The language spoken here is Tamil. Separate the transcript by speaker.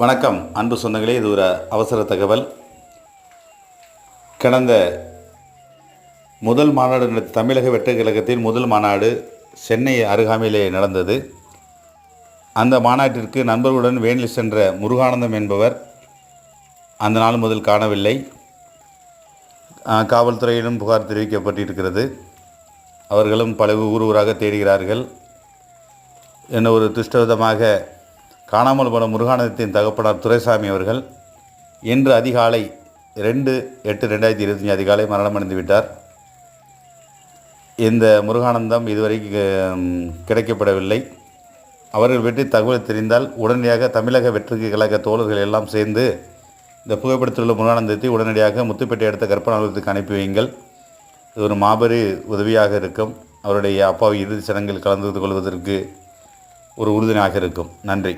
Speaker 1: வணக்கம் அன்பு சொந்தங்களே, இது ஒரு அவசர தகவல். கடந்த முதல் மாநாடு தமிழக வெற்றி கழகத்தின் முதல் மாநாடு சென்னை அருகாமையிலே நடந்தது. அந்த மாநாட்டிற்கு நண்பர்களுடன் வேனில் சென்ற முருகானந்தம் என்பவர் அந்த நாள் முதல் காணவில்லை. காவல்துறையிடம் புகார் தெரிவிக்கப்பட்டிருக்கிறது. அவர்களும் பல ஊராக தேடுகிறார்கள். என்ன ஒரு துஷ்டவிதமாக காணாமல் போன முருகானந்தத்தின் தகப்பனார் துரைசாமி அவர்கள் இன்று அதிகாலை 2/8/2025 அதிகாலை மரணமடைந்து விட்டார். இந்த முருகானந்தம் இதுவரைக்கும் கிடைக்கப்படவில்லை. அவர்கள் பற்றி தகவல் தெரிந்தால் உடனடியாக தமிழக வெற்றி கழக தோழர்கள் எல்லாம் சேர்ந்து இந்த புகைப்படத்தில் உள்ள முருகானந்தத்தை உடனடியாக முத்துப்பேட்டை அடுத்த கற்பனாலயத்துக்கு அனுப்பி வையுங்கள். இது ஒரு மாபெரும் உதவியாக இருக்கும். அவருடைய அப்பாவி இறுதிச் சடங்கில் கலந்து கொள்வதற்கு ஒரு உறுதுணையாக இருக்கும். நன்றி.